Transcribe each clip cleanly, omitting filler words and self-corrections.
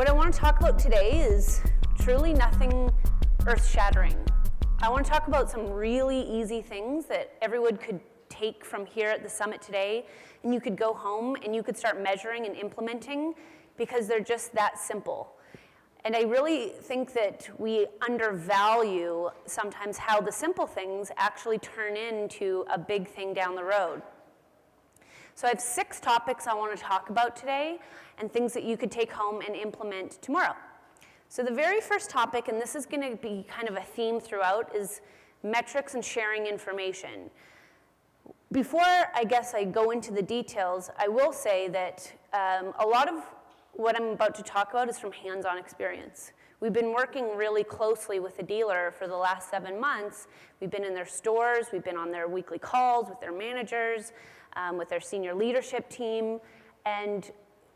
What I want to talk about today is truly nothing earth-shattering. I want to talk about some really easy things that everyone could take from here at the summit today, and you could go home and you could start measuring and implementing because they're just that simple. And I really think that we undervalue sometimes how the simple things actually turn into a big thing down the road. So I have 6 topics I want to talk about today and things that you could take home and implement tomorrow. So the very first topic, and this is going to be kind of a theme throughout, is metrics and sharing information. Before I go into the details, I will say that a lot of what I'm about to talk about is from hands-on experience. We've been working really closely with the dealer for the last 7 months. We've been in their stores, we've been on their weekly calls with their managers, with their senior leadership team, and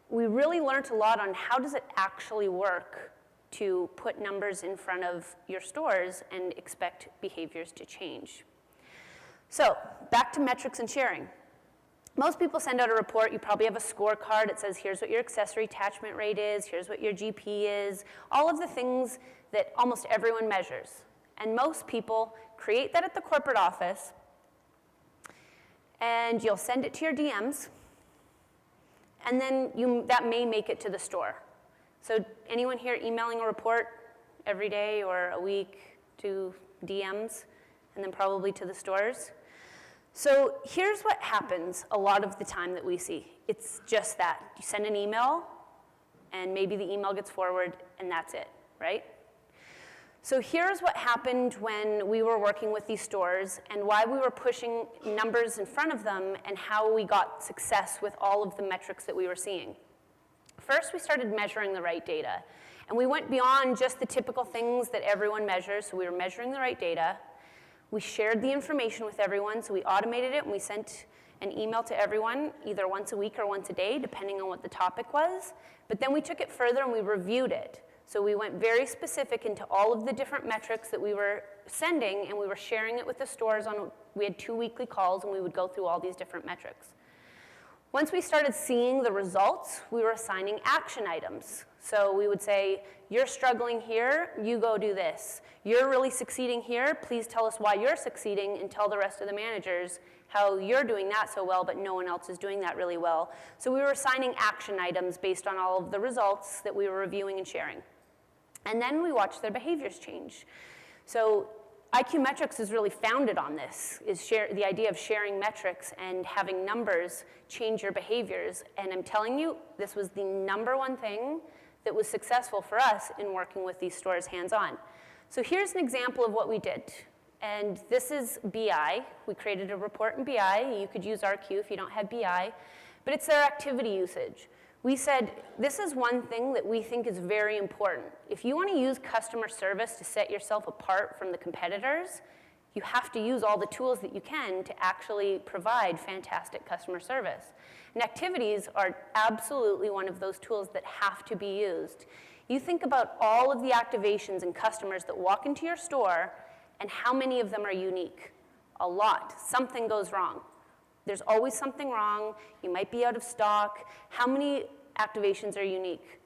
we really learned a lot on how does it actually work to put numbers in front of your stores and expect behaviors to change. So, back to metrics and sharing. Most people send out a report. You probably have a scorecard. It says, here's what your accessory attachment rate is, here's what your GP is, all of the things that almost everyone measures. And most people create that at the corporate office, and you'll send it to your DMs, and then that may make it to the store. So anyone here emailing a report every day or a week to DMs, and then probably to the stores? So here's what happens a lot of the time that we see. It's just that. You send an email, and maybe the email gets forwarded, and that's it, right? So here's what happened when we were working with these stores and why we were pushing numbers in front of them and how we got success with all of the metrics that we were seeing. First, we started measuring the right data. And we went beyond just the typical things that everyone measures. So we were measuring the right data. We shared the information with everyone. So we automated it and we sent an email to everyone either once a week or once a day, depending on what the topic was. But then we took it further and we reviewed it. So we went very specific into all of the different metrics that we were sending, and we were sharing it with the stores. We had 2 weekly calls, and we would go through all these different metrics. Once we started seeing the results, we were assigning action items. So we would say, you're struggling here, you go do this. You're really succeeding here, please tell us why you're succeeding, and tell the rest of the managers how you're doing that so well, but no one else is doing that really well. So we were assigning action items based on all of the results that we were reviewing and sharing. And then we watched their behaviors change. So IQ Metrics is really founded on this, the idea of sharing metrics and having numbers change your behaviors. And I'm telling you, this was the #1 thing that was successful for us in working with these stores hands-on. So here's an example of what we did. And this is BI. We created a report in BI. You could use RQ if you don't have BI. But it's their activity usage. We said, this is one thing that we think is very important. If you want to use customer service to set yourself apart from the competitors, you have to use all the tools that you can to actually provide fantastic customer service. And activities are absolutely one of those tools that have to be used. You think about all of the activations and customers that walk into your store and how many of them are unique. A lot. Something goes wrong. There's always something wrong. You might be out of stock. How many activations are unique?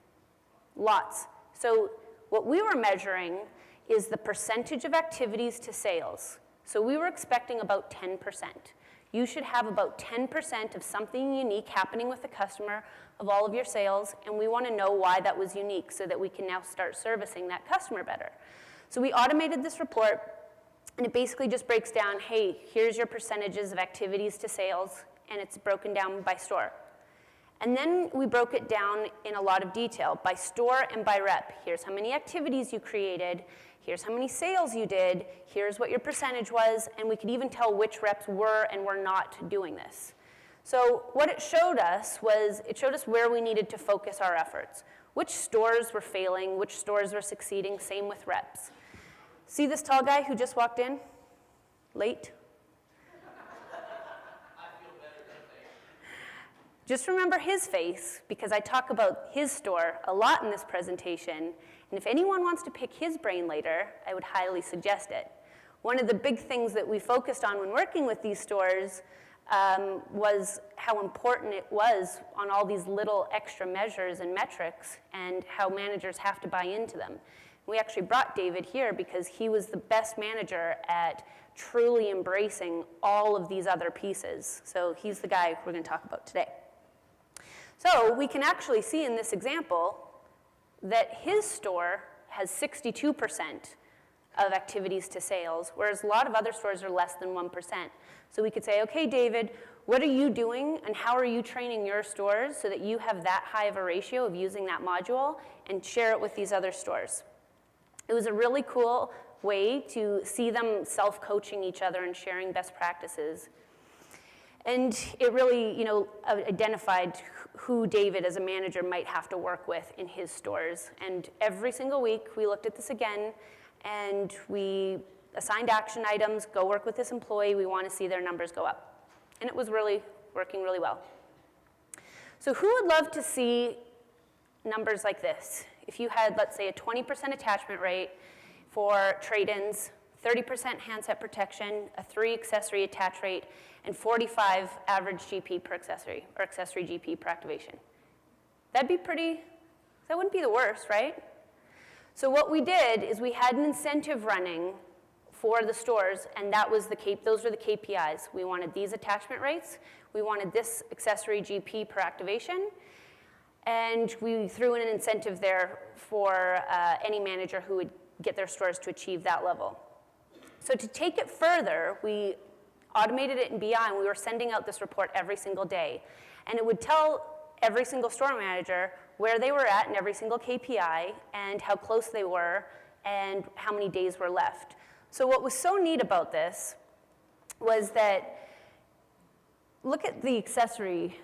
Lots. So what we were measuring is the percentage of activities to sales. So we were expecting about 10%. You should have about 10% of something unique happening with the customer of all of your sales, and we want to know why that was unique so that we can now start servicing that customer better. So we automated this report, and it basically just breaks down, hey, here's your percentages of activities to sales, and it's broken down by store. And then we broke it down in a lot of detail by store and by rep. Here's how many activities you created, here's how many sales you did, here's what your percentage was, and we could even tell which reps were and were not doing this. So what it showed us was, it showed us where we needed to focus our efforts. Which stores were failing, which stores were succeeding, same with reps. See this tall guy who just walked in? Late? Just remember his face, because I talk about his store a lot in this presentation, and if anyone wants to pick his brain later, I would highly suggest it. One of the big things that we focused on when working with these stores was how important it was on all these little extra measures and metrics and how managers have to buy into them. We actually brought David here because he was the best manager at truly embracing all of these other pieces. So he's the guy we're going to talk about today. So we can actually see in this example that his store has 62% of activities to sales, whereas a lot of other stores are less than 1%. So we could say, okay, David, what are you doing and how are you training your stores so that you have that high of a ratio of using that module, and share it with these other stores. It was a really cool way to see them self-coaching each other and sharing best practices. And it really, identified who David as a manager might have to work with in his stores. And every single week we looked at this again, and we assigned action items, go work with this employee, we want to see their numbers go up. And it was really working really well. So who would love to see numbers like this? If you had, let's say, a 20% attachment rate for trade-ins, 30% handset protection, a 3 accessory attach rate, and 45 average GP per accessory, or accessory GP per activation. That wouldn't be the worst, right? So what we did is we had an incentive running for the stores, and those were the KPIs. We wanted these attachment rates, we wanted this accessory GP per activation, and we threw in an incentive there for any manager who would get their stores to achieve that level. So to take it further, we automated it in BI, and we were sending out this report every single day. And it would tell every single store manager where they were at in every single KPI and how close they were and how many days were left. So what was so neat about this was that, look at the accessory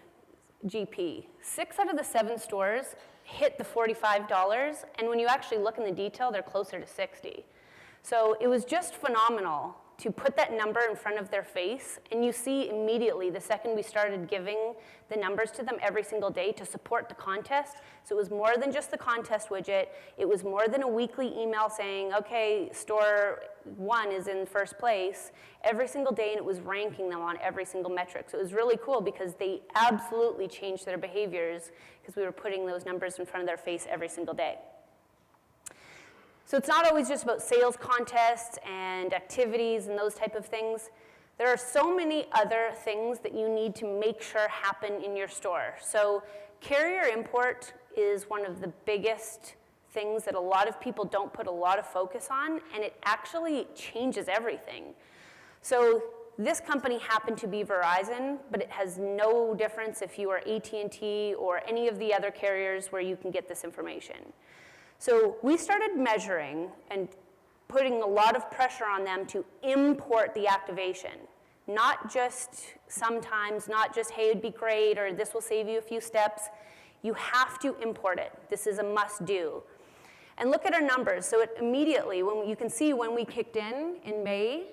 GP. 6 out of the 7 stores hit the $45, and when you actually look in the detail, they're closer to 60. So it was just phenomenal to put that number in front of their face, and you see immediately the second we started giving the numbers to them every single day to support the contest. So it was more than just the contest widget. It was more than a weekly email saying, okay, store 1 is in first place every single day, and it was ranking them on every single metric. So it was really cool because they absolutely changed their behaviors because we were putting those numbers in front of their face every single day. So it's not always just about sales contests and activities and those type of things. There are so many other things that you need to make sure happen in your store. So carrier import is one of the biggest things that a lot of people don't put a lot of focus on, and it actually changes everything. So this company happened to be Verizon, but it has no difference if you are AT&T or any of the other carriers where you can get this information. So we started measuring and putting a lot of pressure on them to import the activation. Not just sometimes, not just, hey, it'd be great, or this will save you a few steps. You have to import it. This is a must-do. And look at our numbers. So it immediately, you can see when we kicked in May,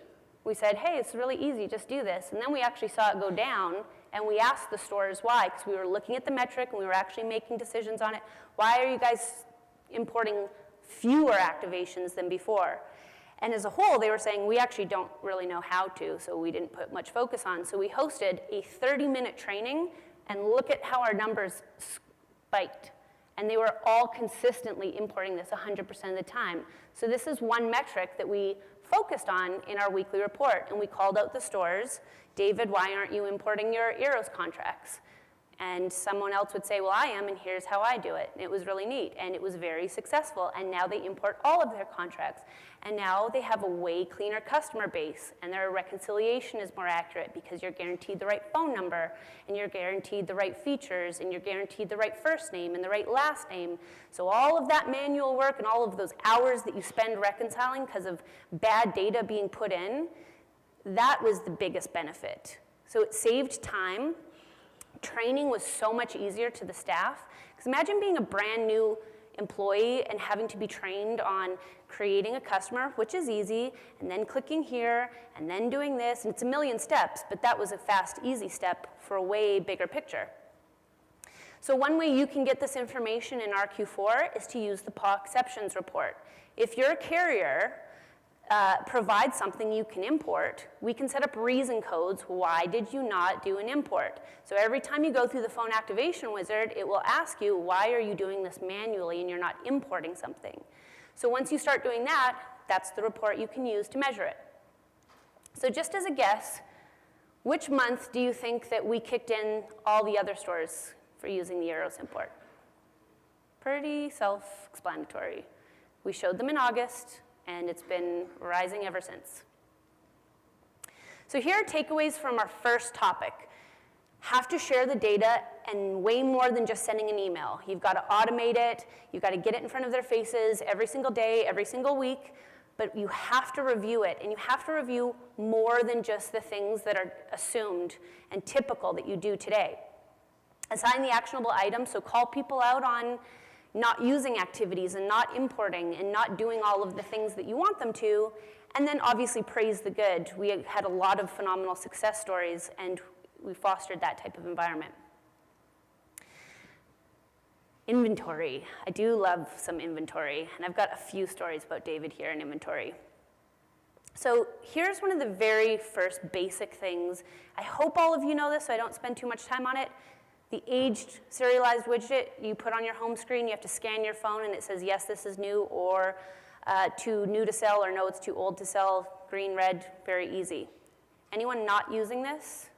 we said, hey, it's really easy, just do this. And then we actually saw it go down, and we asked the stores why, because we were looking at the metric, and we were actually making decisions on it. Why are you guys importing fewer activations than before? And as a whole, they were saying, we actually don't really know how to, so we didn't put much focus on. So we hosted a 30-minute training, and look at how our numbers spiked. And they were all consistently importing this 100% of the time. So this is one metric that we focused on in our weekly report, and we called out the stores. David, why aren't you importing your Eros contracts? And someone else would say, well, I am, and here's how I do it. And it was really neat, and it was very successful. And now they import all of their contracts. And now they have a way cleaner customer base, and their reconciliation is more accurate because you're guaranteed the right phone number, and you're guaranteed the right features, and you're guaranteed the right first name and the right last name. So all of that manual work and all of those hours that you spend reconciling because of bad data being put in, that was the biggest benefit. So it saved time. Training was so much easier to the staff. Because imagine being a brand new employee and having to be trained on creating a customer, which is easy, and then clicking here, and then doing this, and it's a million steps, but that was a fast, easy step for a way bigger picture. So one way you can get this information in RQ4 is to use the PAW exceptions report. If you're a carrier, provide something you can import, we can set up reason codes. Why did you not do an import? So every time you go through the phone activation wizard, it will ask you, why are you doing this manually and you're not importing something? So once you start doing that, that's the report you can use to measure it. So just as a guess, which month do you think that we kicked in all the other stores for using the Eros import? Pretty self-explanatory. We showed them in August, and it's been rising ever since. So here are takeaways from our first topic. Have to share the data, and way more than just sending an email. You've got to automate it, you've got to get it in front of their faces every single day, every single week, but you have to review it, and you have to review more than just the things that are assumed and typical that you do today. Assign the actionable items, so call people out on not using activities and not importing and not doing all of the things that you want them to, and then obviously praise the good. We had a lot of phenomenal success stories, and we fostered that type of environment. Inventory. I do love some inventory, and I've got a few stories about David here in inventory. So here's one of the very first basic things. I hope all of you know this, so I don't spend too much time on it. The aged serialized widget you put on your home screen, you have to scan your phone and it says, yes, this is new, or too new to sell, or no, it's too old to sell, green, red, very easy. Anyone not using this?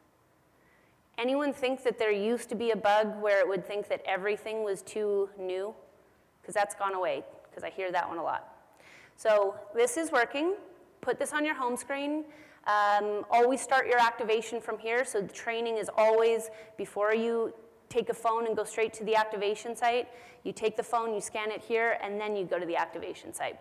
Anyone think that there used to be a bug where it would think that everything was too new? Because that's gone away, because I hear that one a lot. So this is working. Put this on your home screen. Always start your activation from here, so the training is always before you take a phone and go straight to the activation site. You take the phone, you scan it here, and then you go to the activation site.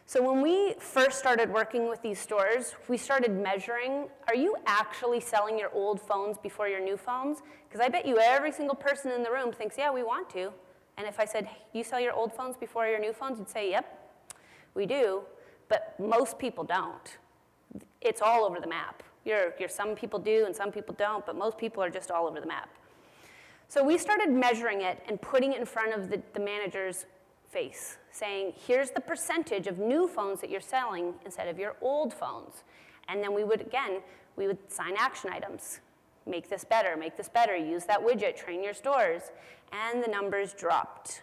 So when we first started working with these stores, we started measuring, are you actually selling your old phones before your new phones? Because I bet you every single person in the room thinks, yeah, we want to. And if I said, hey, you sell your old phones before your new phones, you'd say, yep, we do. But most people don't. It's all over the map. Some people do and some people don't, but most people are just all over the map. So we started measuring it and putting it in front of the manager's face, saying, here's the percentage of new phones that you're selling instead of your old phones. And then we would sign action items. Make this better, use that widget, train your stores. And the numbers dropped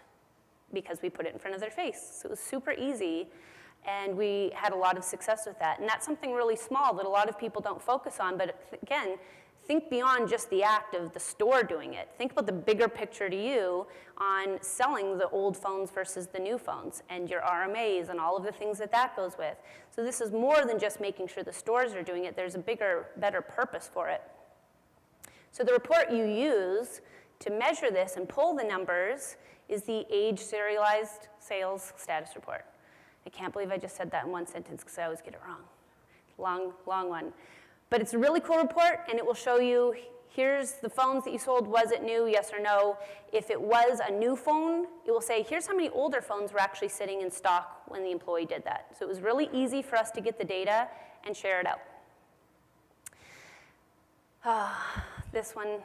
because we put it in front of their face. So it was super easy. And we had a lot of success with that. And that's something really small that a lot of people don't focus on. But again, think beyond just the act of the store doing it. Think about the bigger picture to you on selling the old phones versus the new phones and your RMAs and all of the things that goes with. So this is more than just making sure the stores are doing it. There's a bigger, better purpose for it. So the report you use to measure this and pull the numbers is the age serialized sales status report. I can't believe I just said that in one sentence because I always get it wrong. Long one. But it's a really cool report, and it will show you, here's the phones that you sold. Was it new, yes or no? If it was a new phone, it will say, here's how many older phones were actually sitting in stock when the employee did that. So it was really easy for us to get the data and share it out. This one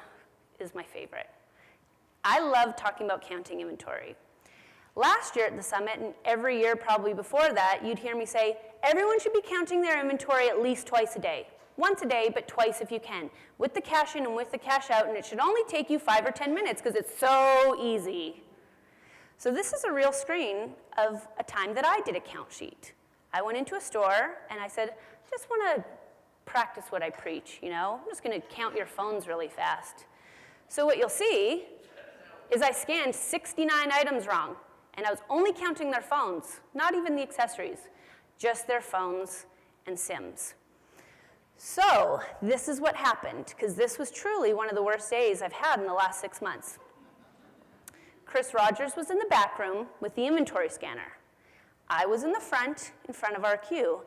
is my favorite. I love talking about counting inventory. Last year at the summit, and every year probably before that, you'd hear me say, everyone should be counting their inventory at least twice a day. Once a day, but twice if you can, with the cash in and with the cash out, and it should only take you 5 or 10 minutes because it's so easy. So this is a real screen of a time that I did a count sheet. I went into a store and I said, I just want to practice what I preach, you know? I'm just going to count your phones really fast. So what you'll see is I scanned 69 items wrong. And I was only counting their phones, not even the accessories, just their phones and SIMs. So this is what happened, because this was truly one of the worst days I've had in the last 6 months. Chris Rogers was in the back room with the inventory scanner. I was in the front, in front of our queue.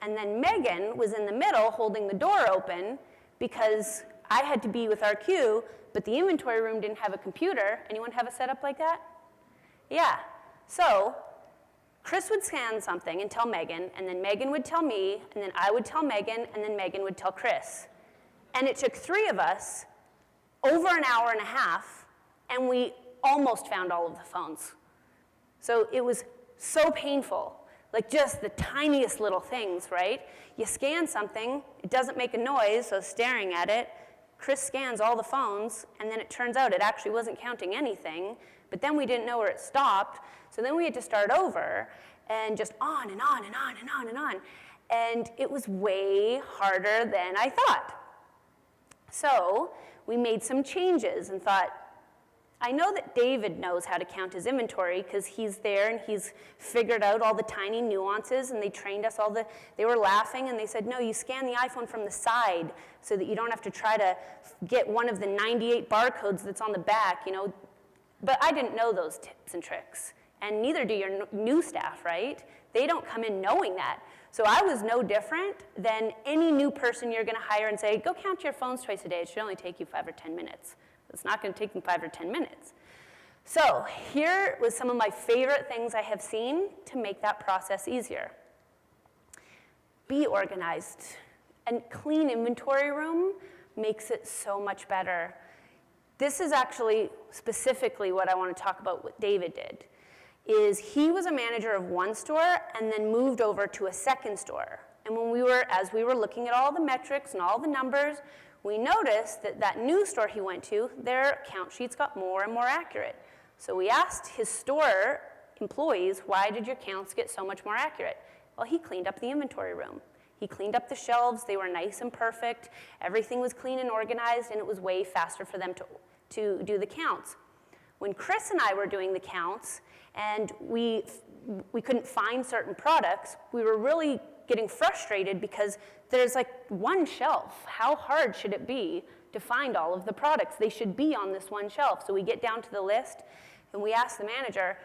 And then Megan was in the middle holding the door open because I had to be with our queue, but the inventory room didn't have a computer. Anyone have a setup like that? Yeah. So Chris would scan something and tell Megan, and then Megan would tell me, and then I would tell Megan, and then Megan would tell Chris. And it took 3 of us over an hour and a half, and we almost found all of the phones. So it was so painful. Like just the tiniest little things, right? You scan something, it doesn't make a noise, so staring at it, Chris scans all the phones, and then it turns out it actually wasn't counting anything, but then we didn't know where it stopped, so then we had to start over, and just on and on and on and on and on. And it was way harder than I thought. So we made some changes and thought, I know that David knows how to count his inventory because he's there and he's figured out all the tiny nuances, and they trained us they were laughing and they said, no, you scan the iPhone from the side so that you don't have to try to get one of the 98 barcodes that's on the back, you know. But I didn't know those tips and tricks, and neither do your new staff, right? They don't come in knowing that. So I was no different than any new person you're gonna hire and say, go count your phones twice a day. It should only take you 5 or 10 minutes. It's not going to take them 5 or 10 minutes. So here was some of my favorite things I have seen to make that process easier. Be organized. A clean inventory room makes it so much better. This is actually specifically what I want to talk about what David did. Is he was a manager of one store and then moved over to a second store. And as we were looking at all the metrics and all the numbers, we noticed that that new store he went to, their count sheets got more and more accurate. So we asked his store employees, why did your counts get so much more accurate? Well, he cleaned up the inventory room. He cleaned up the shelves. They were nice and perfect. Everything was clean and organized, and it was way faster for them to do the counts. When Chris and I were doing the counts, and we couldn't find certain products, we were really getting frustrated because there's like one shelf. How hard should it be to find all of the products? They should be on this one shelf. So we get down to the list and we ask the manager,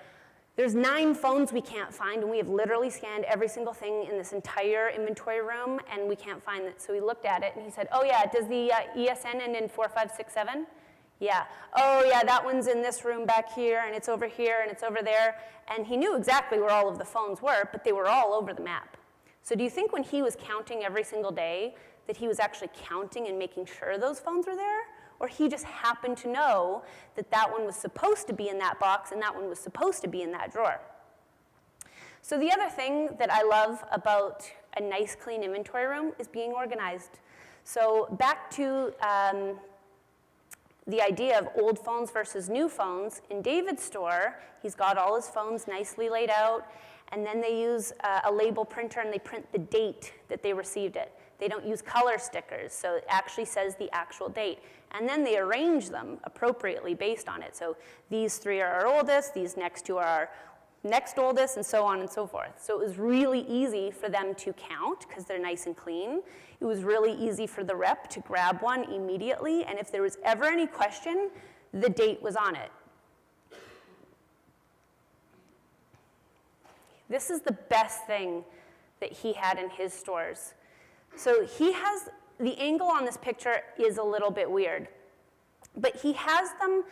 there's 9 phones we can't find, and we have literally scanned every single thing in this entire inventory room and we can't find it. So we looked at it and he said, oh yeah, does the ESN end in 4567? Yeah. Oh yeah, that one's in this room back here, and it's over here, and it's over there. And he knew exactly where all of the phones were, but they were all over the map. So do you think when he was counting every single day that he was actually counting and making sure those phones were there? Or he just happened to know that that one was supposed to be in that box and that one was supposed to be in that drawer? So the other thing that I love about a nice clean inventory room is being organized. So back to the idea of old phones versus new phones, in David's store, he's got all his phones nicely laid out, and then they use a label printer and they print the date that they received it. They don't use color stickers, so it actually says the actual date. And then they arrange them appropriately based on it. So these 3 are our oldest, these next 2 are our next oldest, and so on and so forth. So it was really easy for them to count because they're nice and clean. It was really easy for the rep to grab one immediately, and if there was ever any question, the date was on it. This is the best thing that he had in his stores. So the angle on this picture is a little bit weird, but he has them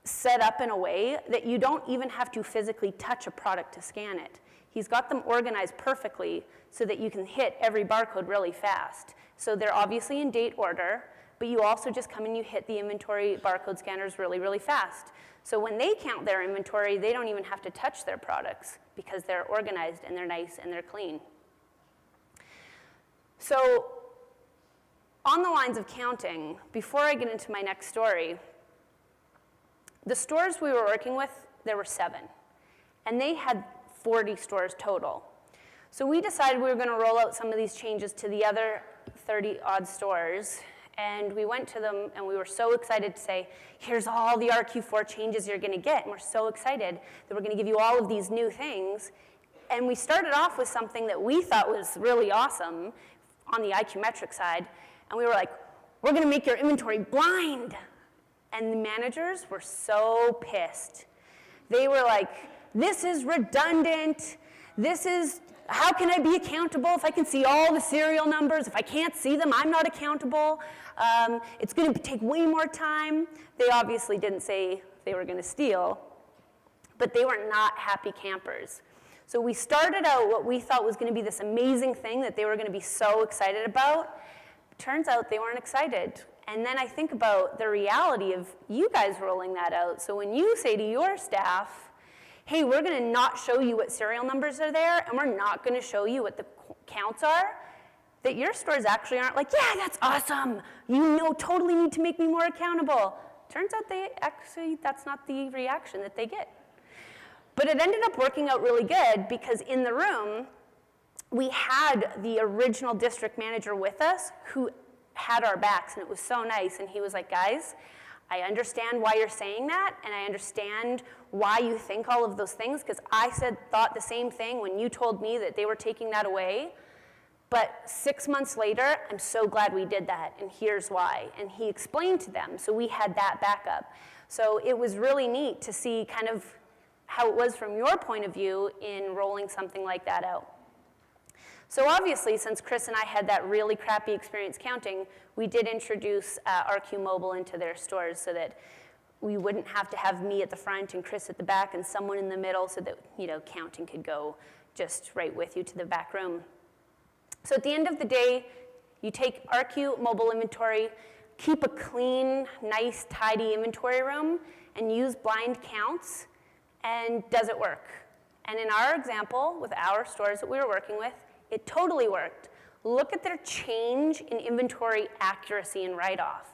set up in a way that you don't even have to physically touch a product to scan it. He's got them organized perfectly so that you can hit every barcode really fast. So they're obviously in date order, but you also just come and you hit the inventory barcode scanners really, really fast. So when they count their inventory, they don't even have to touch their products because they're organized and they're nice and they're clean. So on the lines of counting, before I get into my next story, the stores we were working with, there were 7, and they had 40 stores total. So we decided we were going to roll out some of these changes to the other 30-odd stores, and we went to them, and we were so excited to say, here's all the RQ4 changes you're going to get, and we're so excited that we're going to give you all of these new things. And we started off with something that we thought was really awesome on the IQ metric side, and we were like, we're going to make your inventory blind. And the managers were so pissed. They were like, this is redundant. How can I be accountable if I can see all the serial numbers? If I can't see them, I'm not accountable. It's going to take way more time. They obviously didn't say they were going to steal, but they were not happy campers. So we started out what we thought was going to be this amazing thing that they were going to be so excited about. Turns out they weren't excited. And then I think about the reality of you guys rolling that out. So when you say to your staff, hey, we're going to not show you what serial numbers are there, and we're not going to show you what the counts are, that your stores actually aren't like, yeah, that's awesome. You totally need to make me more accountable. Turns out that's not the reaction that they get. But it ended up working out really good because in the room, we had the original district manager with us who had our backs, and it was so nice. And he was like, guys, I understand why you're saying that, and I understand why you think all of those things, because I thought the same thing when you told me that they were taking that away. But 6 months later, I'm so glad we did that, and here's why. And he explained to them, so we had that backup. So it was really neat to see kind of how it was from your point of view in rolling something like that out. So obviously, since Chris and I had that really crappy experience counting, we did introduce RQ Mobile into their stores so that we wouldn't have to have me at the front and Chris at the back and someone in the middle so that counting could go just right with you to the back room. So at the end of the day, you take RQ Mobile Inventory, keep a clean, nice, tidy inventory room, and use blind counts, and does it work? And in our example, with our stores that we were working with, it totally worked. Look at their change in inventory accuracy and write-off.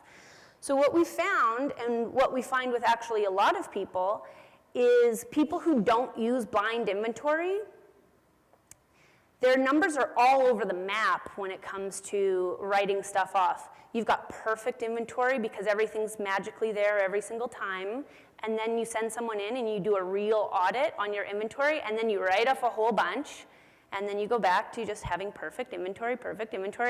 So what we found, and what we find with actually a lot of people, is people who don't use blind inventory, their numbers are all over the map when it comes to writing stuff off. You've got perfect inventory because everything's magically there every single time, and then you send someone in and you do a real audit on your inventory, and then you write off a whole bunch, and then you go back to just having perfect inventory,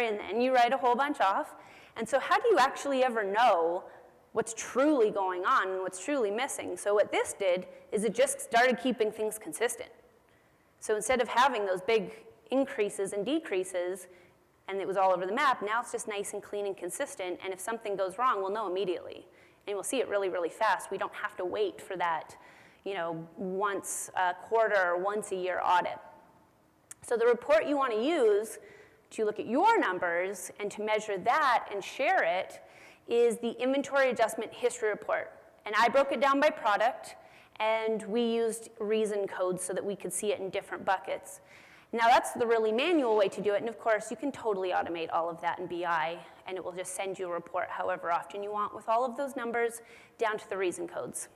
and then you write a whole bunch off. And so how do you actually ever know what's truly going on and what's truly missing? So what this did is it just started keeping things consistent. So instead of having those big increases and decreases, and it was all over the map, now it's just nice and clean and consistent, and if something goes wrong, we'll know immediately. And we'll see it really, really fast. We don't have to wait for that, once a quarter or once a year audit. So the report you want to use to look at your numbers and to measure that and share it is the Inventory Adjustment History Report. And I broke it down by product, and we used reason codes so that we could see it in different buckets. Now that's the really manual way to do it, and of course you can totally automate all of that in BI, and it will just send you a report however often you want with all of those numbers down to the reason codes.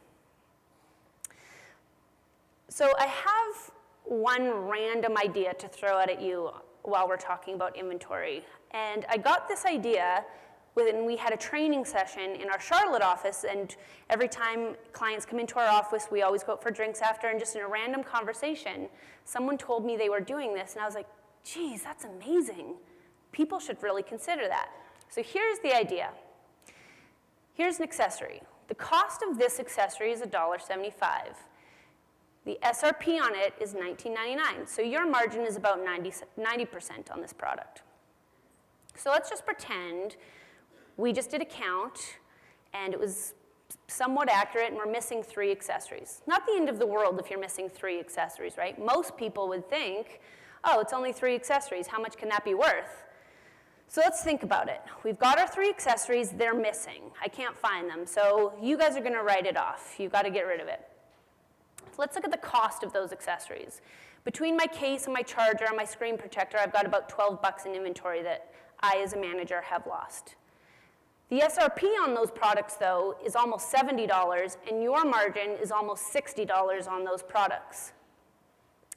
So I have one random idea to throw out at you while we're talking about inventory, and I got this idea when we had a training session in our Charlotte office, and every time clients come into our office, we always go out for drinks after, and just in a random conversation, someone told me they were doing this, and I was like, geez, that's amazing. People should really consider that. So here's the idea. Here's an accessory. The cost of this accessory is $1.75. The SRP on it is $19.99, so your margin is about 90% on this product. So let's just pretend we just did a count, and it was somewhat accurate, and we're missing 3 accessories. Not the end of the world if you're missing 3 accessories, right? Most people would think, oh, it's only 3 accessories. How much can that be worth? So let's think about it. We've got our 3 accessories. They're missing. I can't find them. So you guys are going to write it off. You've got to get rid of it. So let's look at the cost of those accessories. Between my case and my charger and my screen protector, I've got about $12 in inventory that I, as a manager, have lost. The SRP on those products, though, is almost $70, and your margin is almost $60 on those products.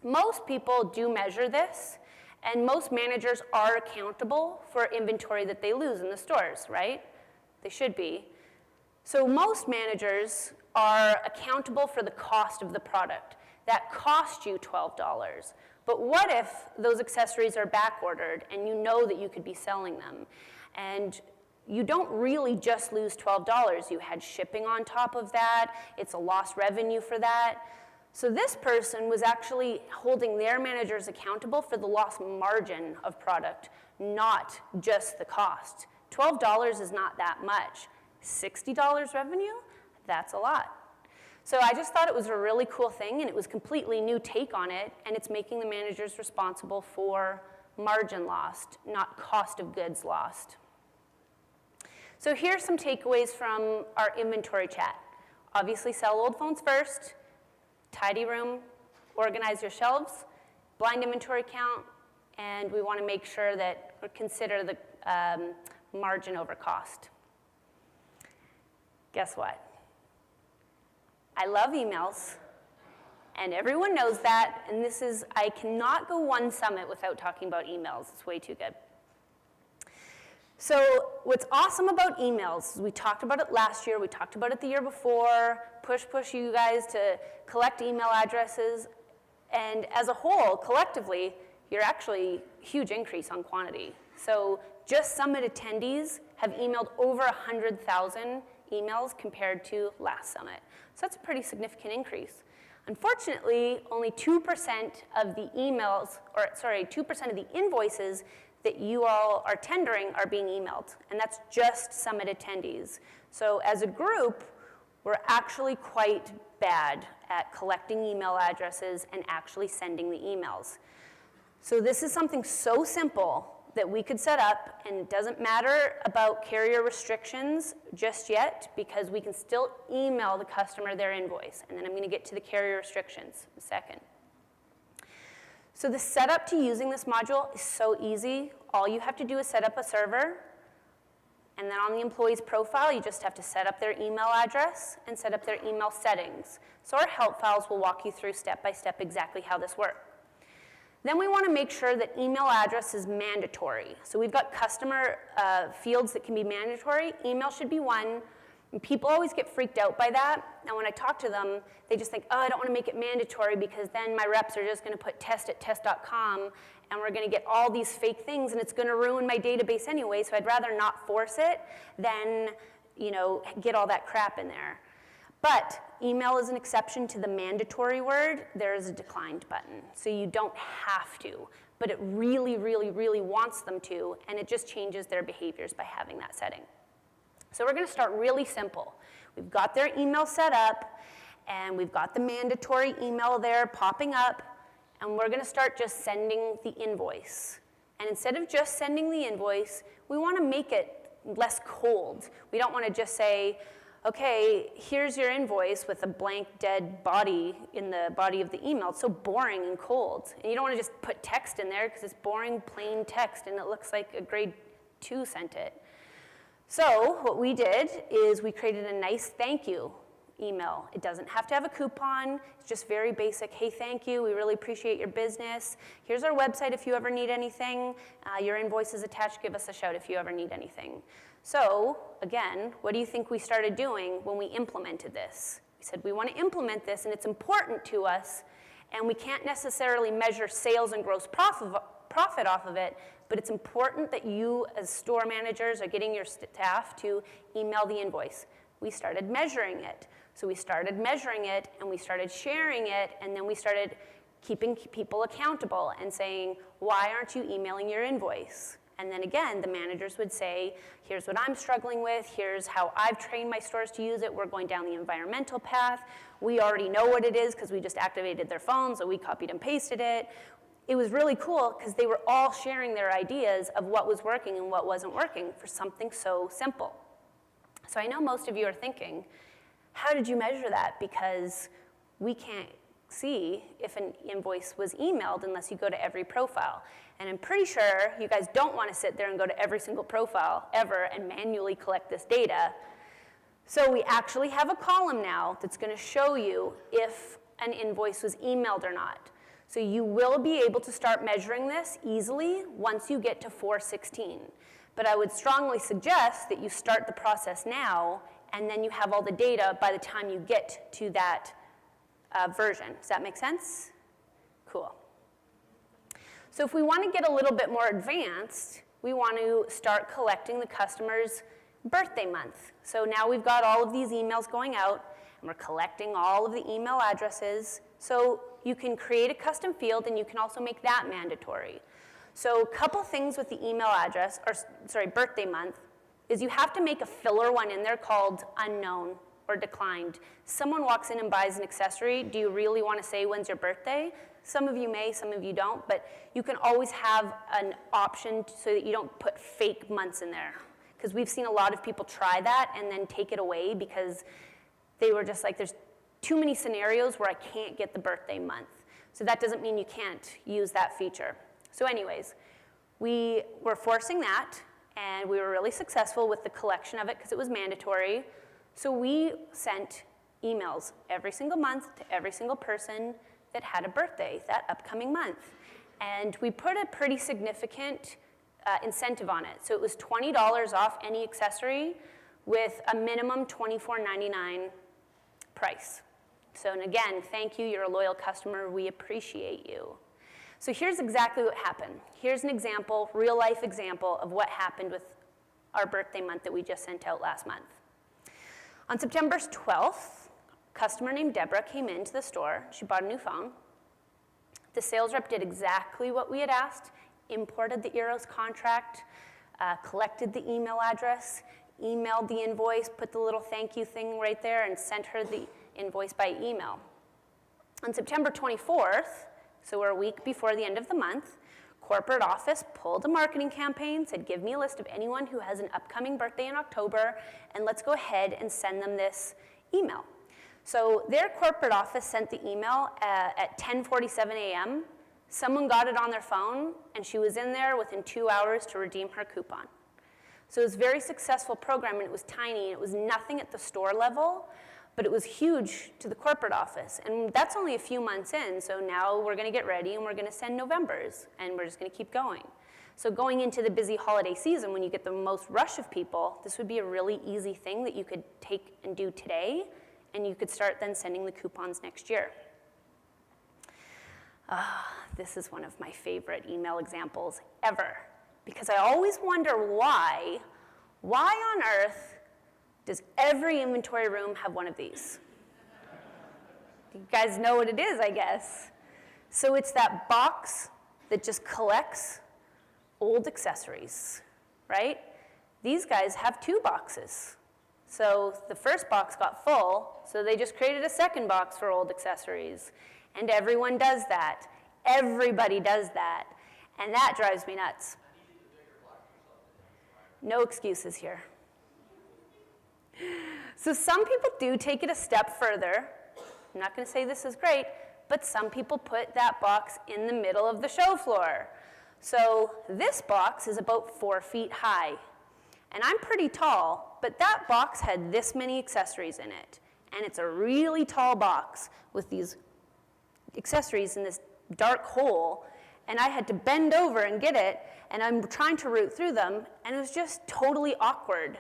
Most people do measure this, and most managers are accountable for inventory that they lose in the stores, right? They should be. So most managers are accountable for the cost of the product. That cost you $12. But what if those accessories are back ordered, and you know that you could be selling them? And you don't really just lose $12. You had shipping on top of that. It's a lost revenue for that. So this person was actually holding their managers accountable for the lost margin of product, not just the cost. $12 is not that much. $60 revenue, that's a lot. So I just thought it was a really cool thing, and it was a completely new take on it, and it's making the managers responsible for margin lost, not cost of goods lost. So here's some takeaways from our inventory chat. Obviously, sell old phones first. tidy room, organize your shelves, blind inventory count, and we want to make sure that or consider the margin over cost. Guess what? I love emails, and everyone knows that, and I cannot go one summit without talking about emails. It's way too good. So what's awesome about emails is we talked about it last year, we talked about it the year before, push you guys to collect email addresses, and as a whole, collectively, you're actually a huge increase on quantity. So just summit attendees have emailed over 100,000 emails compared to last summit. So that's a pretty significant increase. Unfortunately, only 2% of the emails, or sorry, 2% of the invoices that you all are tendering are being emailed, and that's just summit attendees. So as a group, we're actually quite bad at collecting email addresses and actually sending the emails. So this is something so simple that we could set up, and it doesn't matter about carrier restrictions just yet, because we can still email the customer their invoice. And then I'm going to get to the carrier restrictions in a second. So the setup to using this module is so easy. All you have to do is set up a server, and then on the employee's profile, you just have to set up their email address and set up their email settings. So our help files will walk you through step by step exactly how this works. Then we want to make sure that email address is mandatory. So we've got customer fields that can be mandatory. Email should be one. And people always get freaked out by that. And when I talk to them, they just think, oh, I don't want to make it mandatory because then my reps are just going to put test@test.com and we're going to get all these fake things and it's going to ruin my database anyway, so I'd rather not force it than get all that crap in there. But email is an exception to the mandatory word. There is a declined button, so you don't have to, but it really, really, really wants them to, and it just changes their behaviors by having that setting. So we're going to start really simple. We've got their email set up, and we've got the mandatory email there popping up, and we're going to start just sending the invoice. And instead of just sending the invoice, we want to make it less cold. We don't want to just say, okay, here's your invoice with a blank, dead body in the body of the email. It's so boring and cold. And you don't want to just put text in there because it's boring, plain text, and it looks like a grade 2 sent it. So what we did is we created a nice thank you email. It doesn't have to have a coupon. It's just very basic. Hey, thank you. We really appreciate your business. Here's our website if you ever need anything. Your invoice is attached. Give us a shout if you ever need anything. So again, what do you think we started doing when we implemented this? We said we want to implement this, and it's important to us, and we can't necessarily measure sales and gross profit off of it, but it's important that you as store managers are getting your staff to email the invoice. We started measuring it. So we started measuring it, and we started sharing it, and then we started keeping people accountable and saying, why aren't you emailing your invoice? And then again, the managers would say, here's what I'm struggling with, here's how I've trained my stores to use it, we're going down the environmental path, we already know what it is because we just activated their phones, so we copied and pasted it. It was really cool because they were all sharing their ideas of what was working and what wasn't working for something so simple. So I know most of you are thinking, how did you measure that? Because we can't see if an invoice was emailed unless you go to every profile. And I'm pretty sure you guys don't want to sit there and go to every single profile ever and manually collect this data. So we actually have a column now that's going to show you if an invoice was emailed or not. So you will be able to start measuring this easily once you get to 416. But I would strongly suggest that you start the process now, and then you have all the data by the time you get to that version. Does that make sense? Cool. So if we want to get a little bit more advanced, we want to start collecting the customer's birthday month. So now we've got all of these emails going out, and we're collecting all of the email addresses. So you can create a custom field, and you can also make that mandatory. So a couple things with the email address, birthday month, is you have to make a filler one in there called unknown or declined. Someone walks in and buys an accessory. Do you really want to say when's your birthday? Some of you may, some of you don't, but you can always have an option so that you don't put fake months in there. Because we've seen a lot of people try that and then take it away because they were just like, there's too many scenarios where I can't get the birthday month. So that doesn't mean you can't use that feature. So anyways, we were forcing that, and we were really successful with the collection of it because it was mandatory. So we sent emails every single month to every single person that had a birthday that upcoming month. And we put a pretty significant incentive on it. So it was $20 off any accessory with a minimum $24.99 price. So, and again, thank you, you're a loyal customer, we appreciate you. So here's exactly what happened. Here's an example, real life example of what happened with our birthday month that we just sent out last month. On September 12th, a customer named Deborah came into the store. She bought a new phone. The sales rep did exactly what we had asked, imported the Eros contract, collected the email address, emailed the invoice, put the little thank you thing right there, and sent her the invoice by email. On September 24th, so we're a week before the end of the month, corporate office pulled a marketing campaign, said give me a list of anyone who has an upcoming birthday in October, and let's go ahead and send them this email. So their corporate office sent the email at 10:47 a.m. Someone got it on their phone, and she was in there within 2 hours to redeem her coupon. So it was a very successful program, and it was tiny, and it was nothing at the store level, but it was huge to the corporate office. And that's only a few months in, so now we're gonna get ready and we're gonna send Novembers, and we're just gonna keep going. So going into the busy holiday season, when you get the most rush of people, this would be a really easy thing that you could take and do today, and you could start then sending the coupons next year. This is one of my favorite email examples ever, because I always wonder why on earth does every inventory room have one of these? You guys know what it is, I guess. So it's that box that just collects old accessories, right? These guys have 2 boxes. So the first box got full, so they just created a second box for old accessories. And everyone does that. Everybody does that. And that drives me nuts. No excuses here. So some people do take it a step further. I'm not going to say this is great, but some people put that box in the middle of the show floor. So this box is about 4 feet high. And I'm pretty tall, but that box had this many accessories in it. And it's a really tall box with these accessories in this dark hole. And I had to bend over and get it, and I'm trying to root through them, and it was just totally awkward.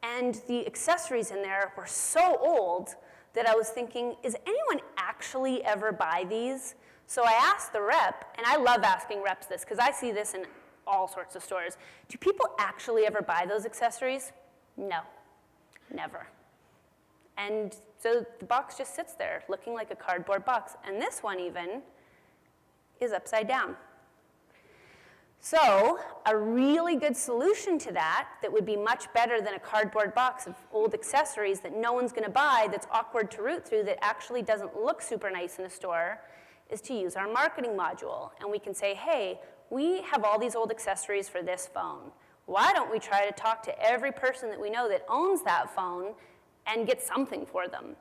And the accessories in there were so old that I was thinking, is anyone actually ever buy these? So I asked the rep, and I love asking reps this, because I see this in all sorts of stores. Do people actually ever buy those accessories? No, never. And so the box just sits there looking like a cardboard box. And this one even is upside down. So a really good solution to that would be much better than a cardboard box of old accessories that no one's going to buy, that's awkward to root through, that actually doesn't look super nice in a store, is to use our marketing module. And we can say, hey, we have all these old accessories for this phone. Why don't we try to talk to every person that we know that owns that phone and get something for them?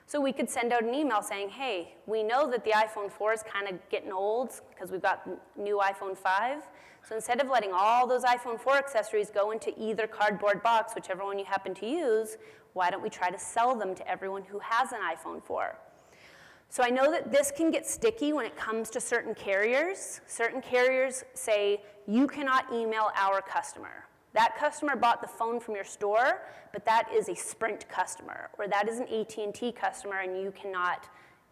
So we could send out an email saying, hey, we know that the iPhone 4 is kind of getting old because we've got new iPhone 5. So instead of letting all those iPhone 4 accessories go into either cardboard box, whichever one you happen to use, why don't we try to sell them to everyone who has an iPhone 4? So I know that this can get sticky when it comes to certain carriers. Certain carriers say, you cannot email our customer. That customer bought the phone from your store, but that is a Sprint customer, or that is an AT&T customer, and you cannot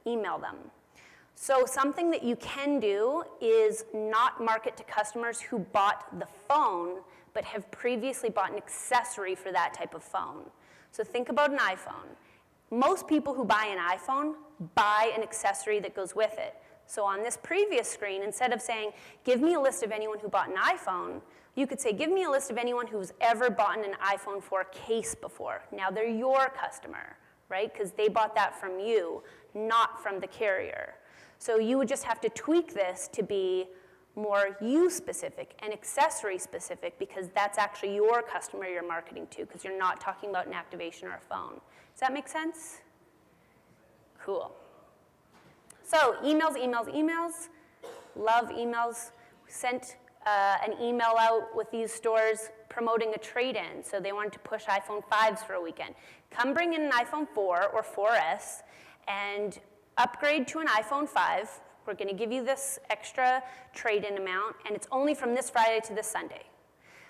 email them. So something that you can do is not market to customers who bought the phone, but have previously bought an accessory for that type of phone. So think about an iPhone. Most people who buy an iPhone buy an accessory that goes with it. So on this previous screen, instead of saying, give me a list of anyone who bought an iPhone, you could say, give me a list of anyone who's ever bought an iPhone 4 case before. Now they're your customer, right? Because they bought that from you, not from the carrier. So you would just have to tweak this to be more you-specific and accessory-specific, because that's actually your customer you're marketing to, because you're not talking about an activation or a phone. Does that make sense? Cool. So emails, emails, emails. Love emails. Sent an email out with these stores promoting a trade-in. So they wanted to push iPhone 5s for a weekend. Come bring in an iPhone 4 or 4S and upgrade to an iPhone 5. We're going to give you this extra trade-in amount, and it's only from this Friday to this Sunday.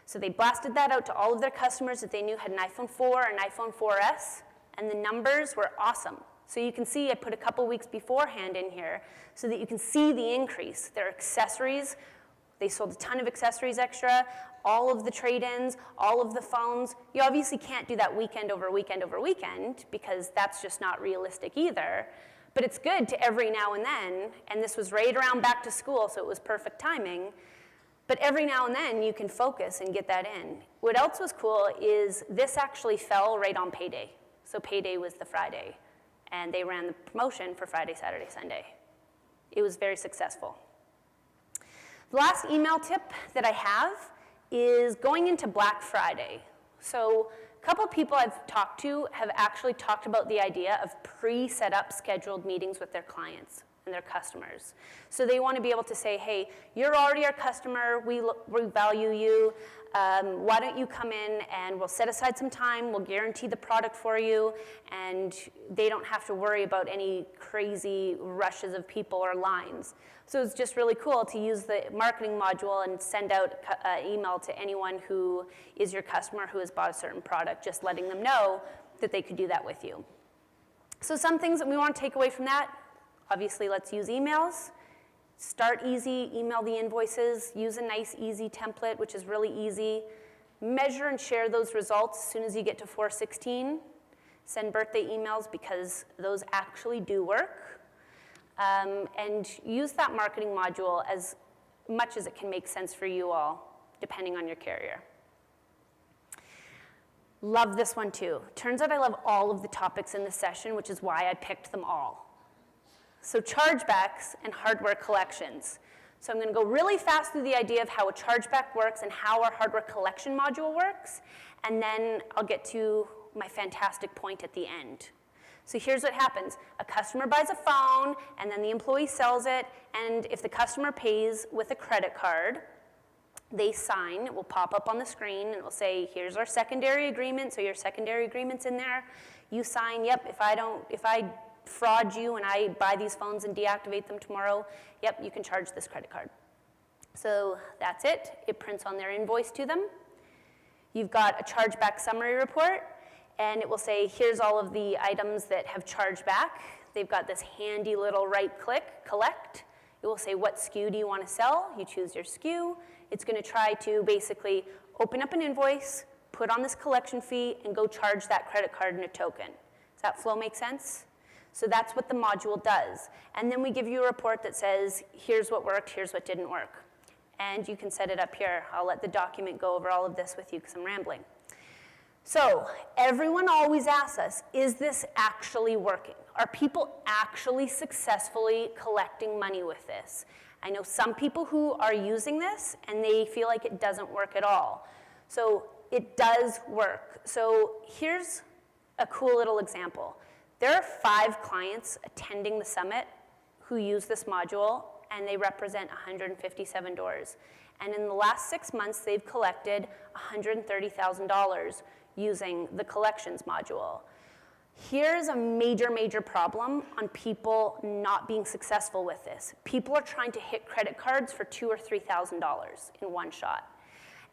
So they blasted that out to all of their customers that they knew had an iPhone 4 and iPhone 4S, and the numbers were awesome. So you can see I put a couple weeks beforehand in here so that you can see the increase. Their accessories, they sold a ton of accessories extra, all of the trade-ins, all of the phones. You obviously can't do that weekend over weekend over weekend because that's just not realistic either. But it's good to every now and then, and this was right around back to school, so it was perfect timing. But every now and then you can focus and get that in. What else was cool is this actually fell right on payday. So payday was the Friday, and they ran the promotion for Friday, Saturday, Sunday. It was very successful. The last email tip that I have is going into Black Friday. So a couple people I've talked to have actually talked about the idea of pre-set up scheduled meetings with their clients and their customers. So they want to be able to say, hey, you're already our customer, we value you, why don't you come in and we'll set aside some time, we'll guarantee the product for you, and they don't have to worry about any crazy rushes of people or lines. So it's just really cool to use the marketing module and send out an email to anyone who is your customer who has bought a certain product, just letting them know that they could do that with you. So some things that we want to take away from that, obviously let's use emails. Start easy, email the invoices, use a nice easy template, which is really easy. Measure and share those results as soon as you get to 4/16. Send birthday emails because those actually do work. And use that marketing module as much as it can make sense for you all, depending on your carrier. Love this one too. Turns out I love all of the topics in this session, which is why I picked them all. So chargebacks and hardware collections. So I'm going to go really fast through the idea of how a chargeback works and how our hardware collection module works, and then I'll get to my fantastic point at the end. So here's what happens. A customer buys a phone, and then the employee sells it, and if the customer pays with a credit card, they sign. It will pop up on the screen, and it will say, here's our secondary agreement, so your secondary agreement's in there. You sign, yep, if I fraud you and I buy these phones and deactivate them tomorrow, yep, you can charge this credit card. So that's it. It prints on their invoice to them. You've got a chargeback summary report, and it will say, here's all of the items that have charged back. They've got this handy little right-click, collect. It will say, what SKU do you want to sell? You choose your SKU. It's going to try to basically open up an invoice, put on this collection fee, and go charge that credit card in a token. Does that flow make sense? So that's what the module does. And then we give you a report that says, here's what worked, here's what didn't work. And you can set it up here. I'll let the document go over all of this with you because I'm rambling. So everyone always asks us, is this actually working? Are people actually successfully collecting money with this? I know some people who are using this and they feel like it doesn't work at all. So it does work. So here's a cool little example. There are 5 clients attending the summit who use this module, and they represent 157 doors. And in the last 6 months, they've collected $130,000 using the collections module. Here's a major, major problem on people not being successful with this. People are trying to hit credit cards for $2,000 or $3,000 in one shot.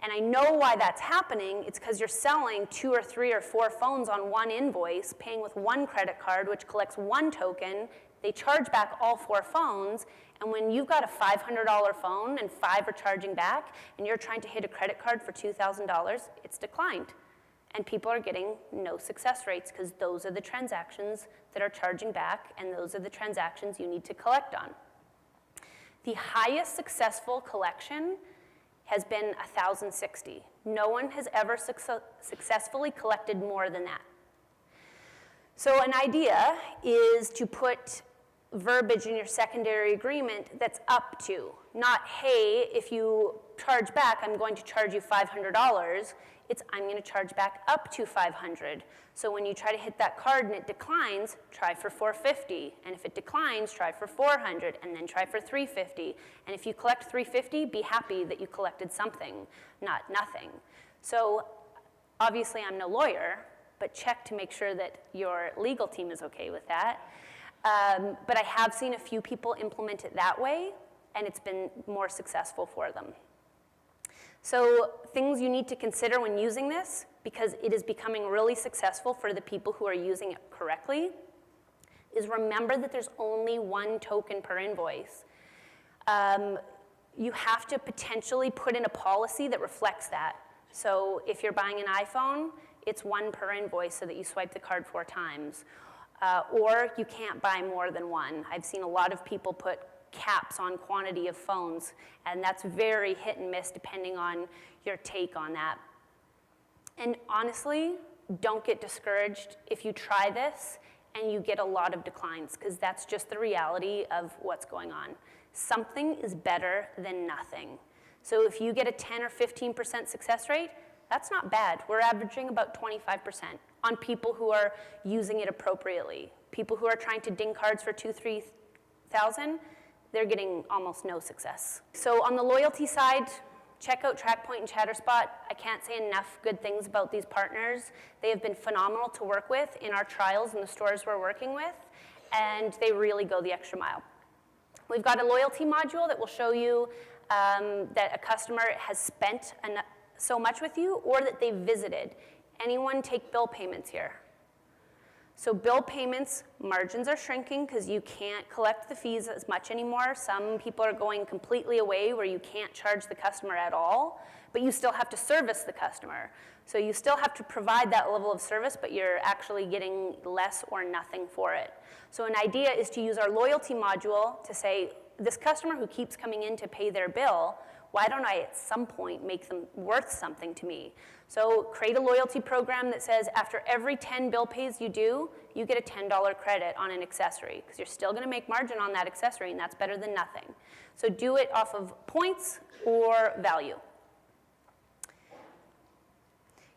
And I know why that's happening. It's because you're selling 2 or 3 or 4 phones on one invoice, paying with one credit card, which collects one token. They charge back all 4 phones. And when you've got a $500 phone and 5 are charging back, and you're trying to hit a credit card for $2,000, it's declined. And people are getting no success rates because those are the transactions that are charging back, and those are the transactions you need to collect on. The highest successful collection has been 1,060. No one has ever successfully collected more than that. So an idea is to put verbiage in your secondary agreement that's up to, not, hey, if you charge back, I'm going to charge you $500. it's I'm going to charge back up to $500. So when you try to hit that card and it declines, try for $450. And if it declines, try for $400, and then try for $350. And if you collect $350, be happy that you collected something, not nothing. So obviously I'm no lawyer, but check to make sure that your legal team is okay with that. But I have seen a few people implement it that way, and it's been more successful for them. So things you need to consider when using this, because it is becoming really successful for the people who are using it correctly, is remember that there's only one token per invoice. You have to potentially put in a policy that reflects that. So if you're buying an iPhone, it's one per invoice so that you swipe the card 4 times. Or you can't buy more than one. I've seen a lot of people put caps on quantity of phones, and that's very hit and miss depending on your take on that. And honestly, don't get discouraged if you try this and you get a lot of declines, because that's just the reality of what's going on. Something is better than nothing. So if you get a 10 or 15% success rate, that's not bad. We're averaging about 25% on people who are using it appropriately. People who are trying to ding cards for $2,000, $3,000, they're getting almost no success. So on the loyalty side, check out TracPoint and ChatterSpot. I can't say enough good things about these partners. They have been phenomenal to work with in our trials in the stores we're working with, and they really go the extra mile. We've got a loyalty module that will show you that a customer has spent so much with you or that they visited. Anyone take bill payments here? So bill payments, margins are shrinking because you can't collect the fees as much anymore. Some people are going completely away where you can't charge the customer at all, but you still have to service the customer. So you still have to provide that level of service, but you're actually getting less or nothing for it. So an idea is to use our loyalty module to say, this customer who keeps coming in to pay their bill, why don't I at some point make them worth something to me? So create a loyalty program that says after every 10 bill pays you do, you get a $10 credit on an accessory, because you're still going to make margin on that accessory, and that's better than nothing. So do it off of points or value.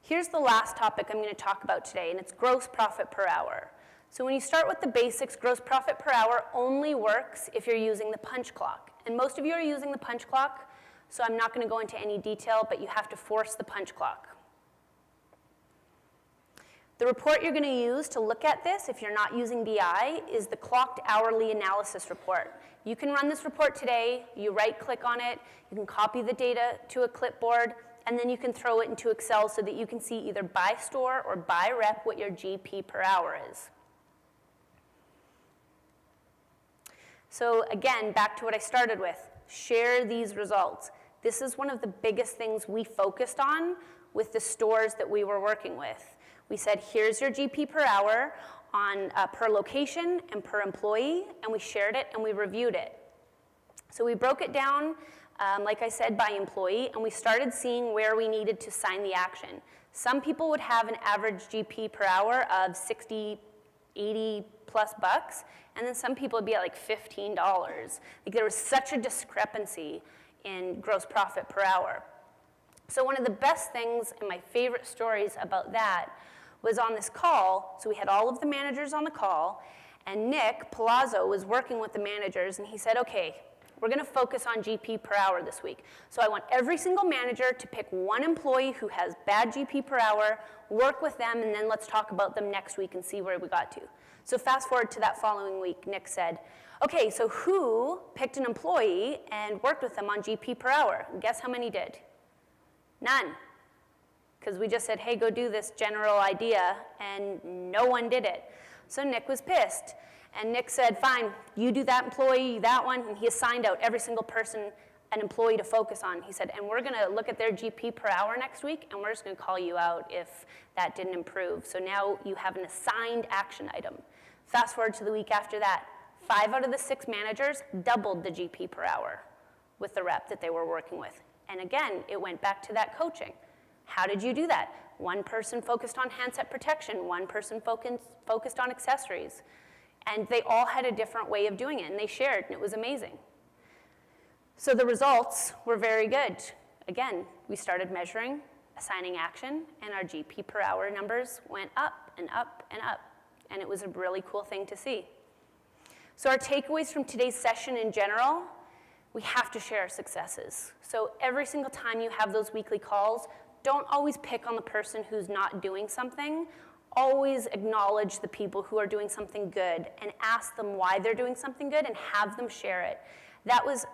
Here's the last topic I'm going to talk about today, and it's gross profit per hour. So when you start with the basics, gross profit per hour only works if you're using the punch clock. And most of you are using the punch clock, so I'm not going to go into any detail, but you have to force the punch clock. The report you're going to use to look at this, if you're not using BI, is the clocked hourly analysis report. You can run this report today, you right-click on it, you can copy the data to a clipboard, and then you can throw it into Excel so that you can see either by store or by rep what your GP per hour is. So again, back to what I started with, share these results. This is one of the biggest things we focused on with the stores that we were working with. We said, here's your GP per hour on per location and per employee, and we shared it and we reviewed it. So we broke it down, like I said, by employee, and we started seeing where we needed to sign the action. Some people would have an average GP per hour of 60, 80 plus bucks, and then some people would be at like $15. Like there was such a discrepancy in gross profit per hour. So one of the best things and my favorite stories about that was on this call. So we had all of the managers on the call, and Nick Palazzo was working with the managers, and he said, okay, we're going to focus on GP per hour this week. So I want every single manager to pick one employee who has bad GP per hour, work with them, and then let's talk about them next week and see where we got to. So fast forward to that following week, Nick said, okay, so who picked an employee and worked with them on GP per hour? And guess how many did? None. Because we just said, hey, go do this general idea, and no one did it. So Nick was pissed. And Nick said, fine, you do that employee, that one, and he assigned out every single person an employee to focus on. He said, and we're going to look at their GP per hour next week, and we're just going to call you out if that didn't improve. So now you have an assigned action item. Fast forward to the week after that. 5 out of the 6 managers doubled the GP per hour with the rep that they were working with. And again, it went back to that coaching. How did you do that? One person focused on handset protection, one person focused on accessories. And they all had a different way of doing it, and they shared, and it was amazing. So the results were very good. Again, we started measuring, assigning action, and our GP per hour numbers went up and up and up. And it was a really cool thing to see. So our takeaways from today's session in general, we have to share our successes. So every single time you have those weekly calls, don't always pick on the person who's not doing something. Always acknowledge the people who are doing something good and ask them why they're doing something good and have them share it. That was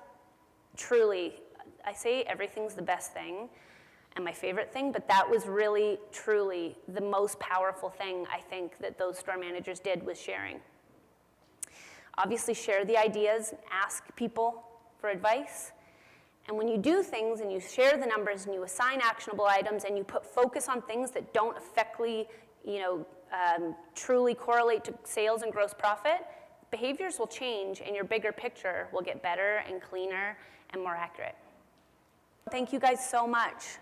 truly, I say everything's the best thing and my favorite thing, but that was really, truly the most powerful thing I think that those store managers did was sharing. Obviously share the ideas, ask people for advice, and when you do things and you share the numbers and you assign actionable items and you put focus on things that don't effectively, truly correlate to sales and gross profit, behaviors will change and your bigger picture will get better and cleaner and more accurate. Thank you guys so much.